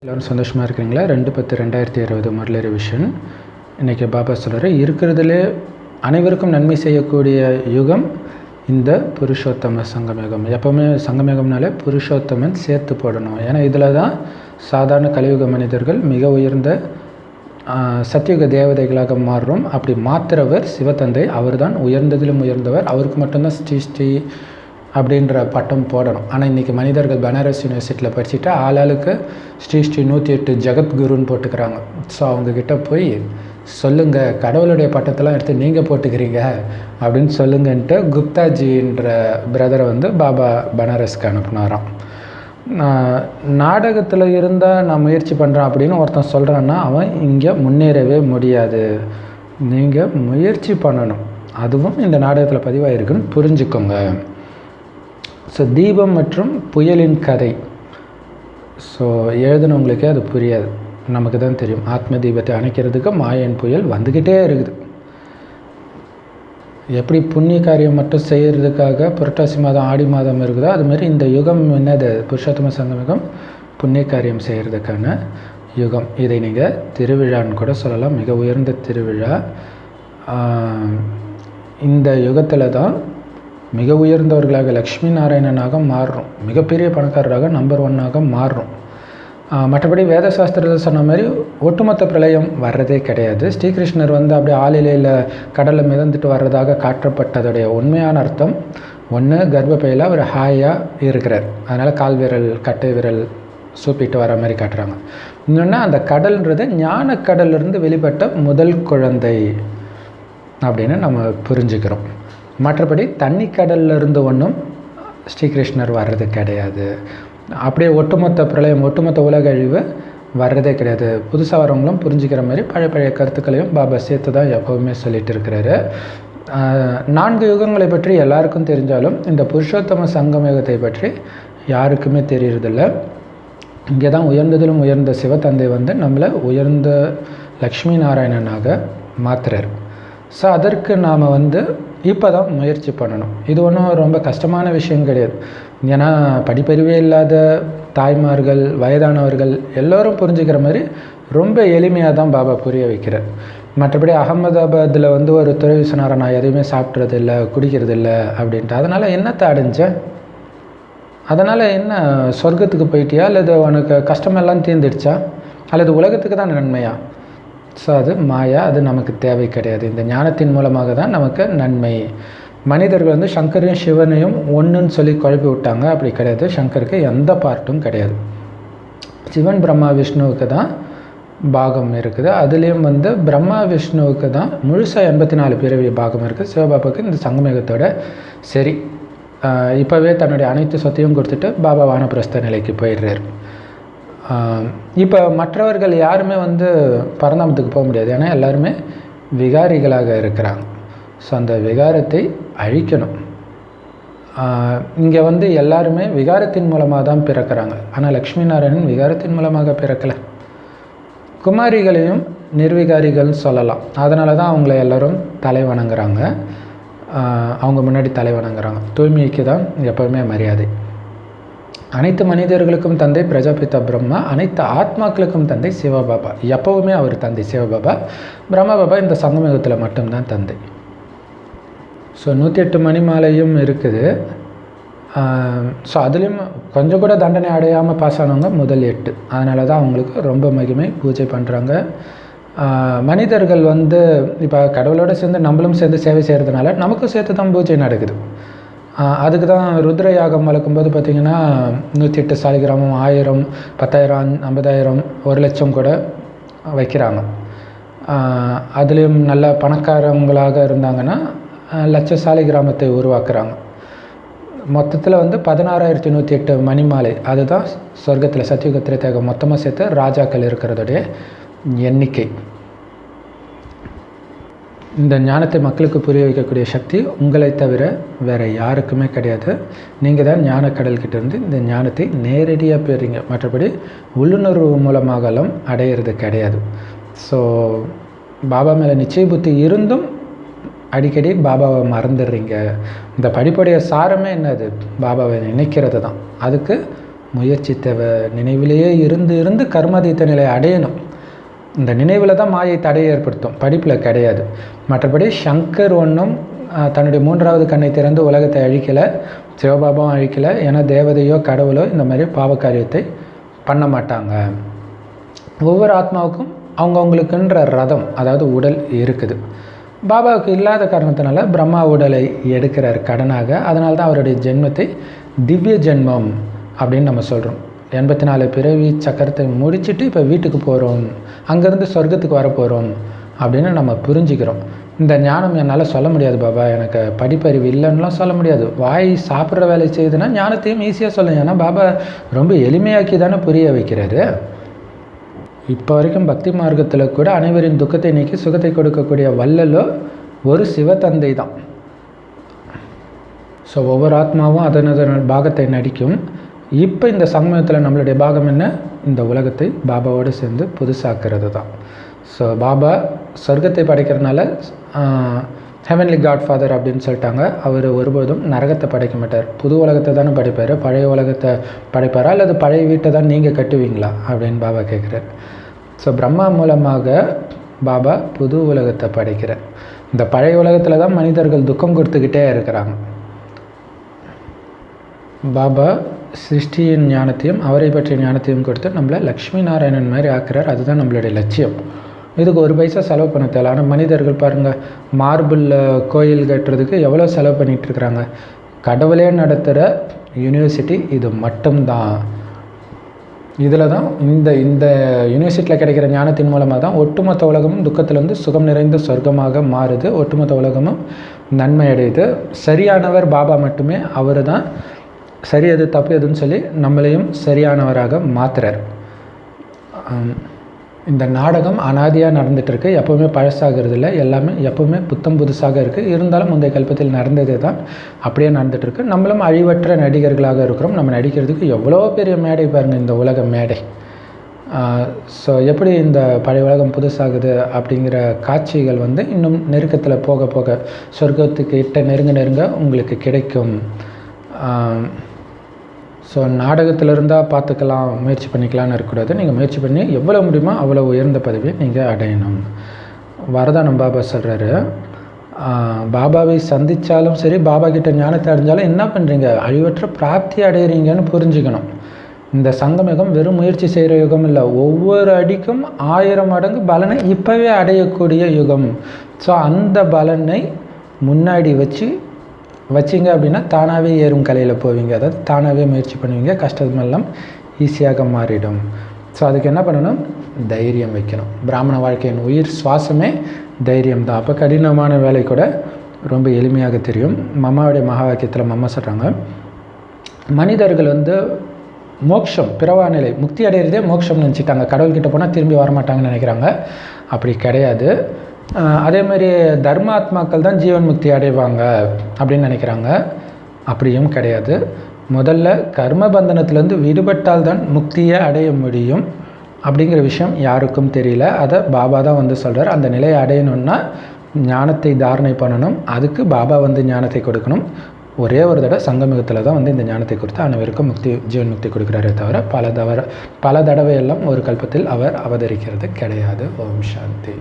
எல்லோரும் சந்தோஷமாக இருக்கிறீங்களா? 2/10/2020 முரளி ரிவிஷன். இன்றைக்கி பாபா சொல்கிறார், இருக்கிறதுலே அனைவருக்கும் நன்மை செய்யக்கூடிய யுகம் இந்த புருஷோத்தம சங்கமயுகம். எப்போவுமே சங்கமயுகம்னாலே புருஷோத்தமன் சேர்த்து போடணும். ஏன்னா இதில் தான் சாதாரண கலியுக மனிதர்கள் மிக உயர்ந்த சத்தியுக தேவதைகளாக மாறுறோம். அப்படி மாற்றுறவர் சிவத்தந்தை. அவர் தான் உயர்ந்ததிலும் உயர்ந்தவர். அவருக்கு மட்டும்தான் ஸ்ரீ அப்படின்ற பட்டம் போடணும். ஆனால் இன்றைக்கி மனிதர்கள் பனாரஸ் யூனிவர்சிட்டியில் படிச்சுட்டு ஆளாளுக்கு ஸ்ரீ 108 ஜெகத்குருன்னு போட்டுக்கிறாங்க. ஸோ அவங்கக்கிட்ட போய் சொல்லுங்கள், கடவுளுடைய பட்டத்தெல்லாம் எடுத்து நீங்கள் போட்டுக்கிறீங்க அப்படின்னு சொல்லுங்கன்ட்டு குப்தாஜின்ற பிரதரை பாபா பனாரஸ்க்கு அனுப்புனாராம். நாடகத்தில் இருந்தால் நான் முயற்சி பண்ணுறேன் அப்படின்னு ஒருத்தன் சொல்கிறான்னா அவன் இங்கே முன்னேறவே முடியாது. நீங்கள் முயற்சி பண்ணணும். அதுவும் இந்த நாடகத்தில் பதிவாகிருக்குன்னு புரிஞ்சுக்கோங்க. ஸோ தீபம் மற்றும் புயலின் கதை. ஸோ எழுதுனவங்களுக்கே அது புரியாது, நமக்கு தான் தெரியும். ஆத்ம தீபத்தை அணைக்கிறதுக்கு மாயன் புயல் வந்துக்கிட்டே இருக்குது. எப்படி புண்ணிய காரியம் மட்டும் செய்கிறதுக்காக புரட்டாசி மாதம் ஆடி மாதம் இருக்குதோ அதுமாரி இந்த யுகம் என்னது, புருஷோத்தம சங்கமயுகம் புண்ணிய காரியம் செய்கிறதுக்கான யுகம். இதை நீங்கள் திருவிழான்னு கூட சொல்லலாம், மிக உயர்ந்த திருவிழா. இந்த யுகத்தில் தான் மிக உயர்ந்தவர்களாக லக்ஷ்மி நாராயணனாக மாறுறோம், மிகப்பெரிய பணக்காரராக நம்பர் 1ஆக மாறுறோம். மற்றபடி வேத சாஸ்திரத்தில் சொன்ன மாதிரி ஒட்டுமொத்த பிரளயம் வர்றதே கிடையாது. ஸ்ரீகிருஷ்ணர் அப்படியே ஆளிலையில் கடலில் மிதந்துட்டு வர்றதாக காட்டப்பட்டதுடைய உண்மையான அர்த்தம், ஒன்று கர்ப்பப்பையில் அவர் ஹாயாக இருக்கிறார், அதனால் கால் விரல் கட்டை விரல் சூப்பிட்டு வர மாதிரி காட்டுறாங்க. இன்னொன்று அந்த கடல்ன்றது ஞான கடலிருந்து வெளிப்பட்ட முதல் குழந்தை அப்படின்னு நம்ம புரிஞ்சுக்கிறோம். மற்றபடி தண்ணி கடலில் இருந்து ஒன்றும் ஸ்ரீகிருஷ்ணர் வர்றது கிடையாது. அப்படியே ஒட்டுமொத்த பிரளயம் ஒட்டுமொத்த உலக அழிவு வர்றதே கிடையாது. புதுசாக வரவங்களும் புரிஞ்சுக்கிற மாதிரி பழைய கருத்துக்களையும் பாபா சேர்த்து தான் எப்போவுமே சொல்லிட்டு இருக்கிறாரு. 4 யுகங்களை பற்றி எல்லாருக்கும் தெரிஞ்சாலும் இந்த புருஷோத்தம சங்கமயுகத்தை பற்றி யாருக்குமே தெரியறதில்ல. இங்கே தான் உயர்ந்ததிலும் உயர்ந்த சிவத்தந்தை நம்மளை உயர்ந்த லக்ஷ்மி நாராயணனாக மாற்றுறார். ஸோ அதற்கு நாம் இப்போ தான் முயற்சி பண்ணணும். இது ஒன்றும் ரொம்ப கஷ்டமான விஷயம் கிடையாது. ஏன்னா படிப்பறிவே இல்லாத தாய்மார்கள், வயதானவர்கள் எல்லோரும் புரிஞ்சுக்கிற மாதிரி ரொம்ப எளிமையாக தான் பாபா புரிய வைக்கிறார். மற்றபடி அகமதாபாத்தில் ஒரு துறவி சொன்னார், நான் எதுவுமே சாப்பிட்றதில்ல குடிக்கிறதில்ல அப்படின்ட்டு. அதனால் என்னத்தை அடைஞ்சேன்? அதனால் என்ன சொர்க்கத்துக்கு போயிட்டியா, அல்லது உனக்கு கஷ்டமெல்லாம் தீர்ந்துடுச்சா, அல்லது உலகத்துக்கு தான் நன்மையா? ஸோ அது மாயா, அது நமக்கு தேவை கிடையாது. இந்த ஞானத்தின் மூலமாக தான் நமக்கு நன்மை. மனிதர்கள் சங்கரையும் சிவனையும் ஒன்றுன்னு சொல்லி குழப்பி விட்டாங்க. அப்படி கிடையாது. சங்கருக்கு எந்த பார்ட்டும் கிடையாது. சிவன் பிரம்மா விஷ்ணுவுக்கு தான் பாகம் இருக்குது. அதுலேயும் பிரம்மா விஷ்ணுவுக்கு தான் முழுசாக 84 பிறவி பாகம் இருக்குது. சிவபாபாவுக்கு இந்த சங்கமயுகத்தோட சரி இப்போவே தன்னுடைய அனைத்து சொத்தையும் கொடுத்துட்டு பாபா வானப்பிரஸ்த நிலைக்கு போயிடுறார். இப்போ மற்றவர்கள் யாருமே பரந்தாமத்துக்கு போக முடியாது. ஏன்னா எல்லாருமே விகாரிகளாக இருக்கிறாங்க. ஸோ அந்த விகாரத்தை அழிக்கணும். இங்கே எல்லாருமே விகாரத்தின் மூலமாக தான் பிறக்கிறாங்க. ஆனால் லக்ஷ்மி நாராயணன் விகாரத்தின் மூலமாக பிறக்கலை. குமாரிகளையும் நிர்விகாரிகள்னு சொல்லலாம். அதனால தான் அவங்கள எல்லோரும் தலை வணங்குறாங்க. அவங்க முன்னாடி தலை வணங்குறாங்க. தூய்மைக்கு தான் எப்போவுமே மரியாதை. அனைத்து மனிதர்களுக்கும் தந்தை பிரஜாபிதா பிரம்மா, அனைத்து ஆத்மாக்களுக்கும் தந்தை சிவபாபா. எப்போவுமே அவர் தந்தை சிவபாபா. பிரம்மா பாபா இந்த சங்கமயுகத்தில் மட்டும்தான் தந்தை. ஸோ 108 மணி மாலையும் இருக்குது. ஸோ அதுலேயும் கொஞ்சம் கூட தண்டனை அடையாமல் பாஸ் ஆனவங்க முதல் 8. அதனால தான் அவங்களுக்கு ரொம்ப மகிமை பூஜை பண்ணுறாங்க. மனிதர்கள் இப்போ கடவுளோடு சேர்ந்து நம்மளும் சேர்ந்து சேவை செய்கிறதுனால நமக்கும் சேர்த்து தான் பூஜை நடக்குது. அதுக்கு தான் ருத்ர யாகம் வளர்க்கும்போது பார்த்திங்கன்னா 108 சாலிகிராமம், 1000, 10,000, 50,000, 1,00,000 கூட வைக்கிறாங்க. அதுலேயும் நல்ல பணக்காரங்களாக இருந்தாங்கன்னா லட்ச சாலிகிராமத்தை உருவாக்குறாங்க. மொத்தத்தில் 16,108 மணி மாலை. அதுதான் சொர்க்கத்தில் சத்தியுக திரேதாயுகம் மொத்தமாக சேர்த்து ராஜாக்கள் இருக்கிறதுடைய எண்ணிக்கை. இந்த ஞானத்தை மக்களுக்கு புரிய வைக்கக்கூடிய சக்தி உங்களை தவிர வேறு யாருக்குமே கிடையாது. நீங்கள் தான் ஞானக்கடல்கிட்டேருந்து இந்த ஞானத்தை நேரடியாக பெறுறீங்க. மற்றபடி உள்ளுணர்வு மூலமாகலாம் அடையிறது கிடையாது. ஸோ பாபா மேலே நிச்சய புத்தி இருந்தும் அடிக்கடி பாபாவை மறந்துடுறீங்க. இந்த படிப்புடைய சாரமே என்னது? பாபாவை நினைக்கிறது தான். அதுக்கு முயற்சி தேவை. நினைவிலேயே இருந்து இருந்து கர்மாதீத்த நிலையை அடையணும். இந்த நினைவில் தான் மாயை தடையை ஏற்படுத்தும், படிப்பில் கிடையாது. மற்றபடி சங்கர் ஒன்றும் தன்னுடைய 3வது கண்ணை திறந்து உலகத்தை அழிக்கலை, சிவபாபாவும் அழிக்கலை. ஏன்னா தேவதையோ கடவுளோ இந்த மாதிரி பாவ காரியத்தை பண்ண மாட்டாங்க. ஒவ்வொரு ஆத்மாவுக்கும் அவங்கவுங்களுக்குன்ற ரதம், அதாவது உடல் இருக்குது. பாபாவுக்கு இல்லாத காரணத்தினால பிரம்மா உடலை எடுக்கிறார் கடனாக. அதனால தான் அவருடைய ஜென்மத்தை திவ்ய ஜென்மம் அப்படின்னு நம்ம சொல்கிறோம். 84 பிறவி சக்கரத்தை முடிச்சுட்டு இப்போ வீட்டுக்கு போகிறோம், அங்கேருந்து சொர்க்கத்துக்கு வரப்போகிறோம் அப்படின்னு நம்ம புரிஞ்சுக்கிறோம். இந்த ஞானம் என்னால் சொல்ல முடியாது பாபா, எனக்கு படிப்பறிவு இல்லைன்னுலாம் சொல்ல முடியாது. வாய் சாப்பிட்ற வேலை செய்யுதுன்னா ஞானத்தையும் ஈஸியாக சொல்லுங்க. ஏன்னா பாபா ரொம்ப எளிமையாக்கி தானே புரிய வைக்கிறாரு. இப்போ வரைக்கும் பக்தி மார்க்கத்தில் கூட அனைவரின் துக்கத்தை நீக்கி சுகத்தை கொடுக்கக்கூடிய வள்ளலோ ஒரு சிவத்தந்தை தான். ஸோ ஒவ்வொரு ஆத்மாவும் அதனதன் பாகத்தை நடிக்கும். இப்போ இந்த சமயத்தில் நம்மளுடைய பாகம் என்ன? இந்த உலகத்தை பாபாவோடு சேர்ந்து புதுசாக்குறது தான். ஸோ பாபா சொர்க்கத்தை படைக்கிறதுனால ஹெவன்லி காட் ஃபாதர் அப்படின்னு சொல்லிட்டாங்க. அவர் ஒருபோதும் நரகத்தை படைக்க மாட்டார், புது உலகத்தை தானே படைப்பார். பழைய உலகத்தை படைப்பாரா அல்லது பழைய வீட்டை தான் நீங்கள் கட்டுவீங்களா அப்படின்னு பாபா கேட்குறார். ஸோ பிரம்மா மூலமாக பாபா புது உலகத்தை படைக்கிறார். இந்த பழைய உலகத்தில் தான் மனிதர்கள் துக்கம் கொடுத்துக்கிட்டே இருக்கிறாங்க. பாபா சிருஷ்டியின் ஞானத்தையும் அவரை பற்றிய ஞானத்தையும் கொடுத்து நம்மளை லக்ஷ்மி நாராயணன் மாதிரி ஆக்குறார். அதுதான் நம்மளுடைய லட்சியம். இதுக்கு 1 பைசா செலவு பண்ண தேவை. ஆனால் மனிதர்கள் பாருங்கள், மார்பிளில் கோயில் கட்டுறதுக்கு எவ்வளோ செலவு பண்ணிகிட்ருக்குறாங்க. கடவுளே நடத்துகிற யூனிவர்சிட்டி இது மட்டும்தான். இதில் தான் இந்த யூனிவர்சிட்டியில் கிடைக்கிற ஞானத்தின் மூலமாக தான் ஒட்டுமொத்த உலகமும் துக்கத்திலேருந்து சுகம் நிறைந்த சொர்க்கமாக மாறுது. ஒட்டுமொத்த உலகமும் நன்மை அடையுது. சரியானவர் பாபா மட்டுமே. அவர் தான் சரி எது தப்பு எதுன்னு சொல்லி நம்மளையும் சரியானவராக மாற்றுறார். இந்த நாடகம் அனாதியாக நடந்துகிட்ருக்கு, எப்போவுமே பழசாகிறது இல்லை, எல்லாமே எப்போவுமே புத்தம் புதுசாக இருக்குது. இருந்தாலும் முந்தைய கல்பத்தில் நடந்ததே தான் அப்படியே நடந்துகிட்ருக்கு. நம்மளும் அழிவற்ற நடிகர்களாக இருக்கிறோம். நம்ம நடிக்கிறதுக்கு எவ்வளோ பெரிய மேடை பாருங்கள், இந்த உலக மேடை. ஸோ எப்படி இந்த பழைய உலகம் புதுசாகுது அப்படிங்கிற காட்சிகள் இன்னும் நெருக்கத்தில் போக போக சொர்க்கத்துக்கு நெருங்க உங்களுக்கு கிடைக்கும். ஸோ நாடகத்தில் இருந்தால் பார்த்துக்கலாம், முயற்சி பண்ணிக்கலான்னு இருக்கக்கூடாது. நீங்கள் முயற்சி பண்ணி எவ்வளோ முடியுமோ அவ்வளோ உயர்ந்த பதவியை நீங்கள் அடையணும். வரதானம் பாபா சொல்கிறாரு, பாபாவை சந்தித்தாலும் சரி, பாபா கிட்ட ஞானத்தை அடைஞ்சாலும் என்ன பண்ணுறீங்க? அழிவற்ற பிராப்தி அடைகிறீங்கன்னு புரிஞ்சுக்கணும். இந்த சங்கமயுகம் வெறும் முயற்சி செய்கிற யுகம் இல்லை, ஒவ்வொரு அடிக்கும் 1000 மடங்கு பலனை இப்போவே அடையக்கூடிய யுகம். ஸோ அந்த பலனை முன்னாடி வச்சிங்க அப்படின்னா தானாகவே ஏறும் கலையில் போவீங்க. அதாவது தானாகவே முயற்சி பண்ணுவீங்க, கஷ்டமெல்லாம் ஈஸியாக மாறிடும். ஸோ அதுக்கு என்ன பண்ணணும்? தைரியம் வைக்கணும். பிராமண வாழ்க்கையின் உயிர் சுவாசமே தைரியம் தான். அப்போ கடினமான வேலை கூட ரொம்ப எளிமையாக தெரியும். மம்மாவுடைய மகா வாக்கியத்தில் மம்மா சொல்கிறாங்க, மனிதர்கள் மோட்சம் பிறவா நிலை முக்தி அடைகிறதே மோட்சம்னு நினச்சிட்டாங்க. கடவுள்கிட்ட போனால் திரும்பி வரமாட்டாங்கன்னு நினைக்கிறாங்க. அப்படி கிடையாது. அதேமாதிரி தர்மாத்மாக்கள் தான் ஜீவன் முக்தி அடைவாங்க அப்படின்னு நினைக்கிறாங்க. அப்படியும் கிடையாது. முதல்ல கர்ம பந்தனத்திலேருந்து விடுபட்டால் தான் முக்தியை அடைய முடியும் அப்படிங்கிற விஷயம் யாருக்கும் தெரியல. அதை பாபா தான் சொல்கிறார். அந்த நிலையை அடையணுன்னா ஞானத்தை தாரணை பண்ணணும். அதுக்கு பாபா ஞானத்தை கொடுக்கணும். ஒரே ஒரு தடவை சங்கமிகத்தில் தான் இந்த ஞானத்தை கொடுத்து அனைவருக்கும் ஜீவன் முக்தி கொடுக்குறாரே தவிர பல தடவை எல்லாம் ஒரு கல்பத்தில் அவர் அவதரிக்கிறது கிடையாது. ஓம் சாந்தி.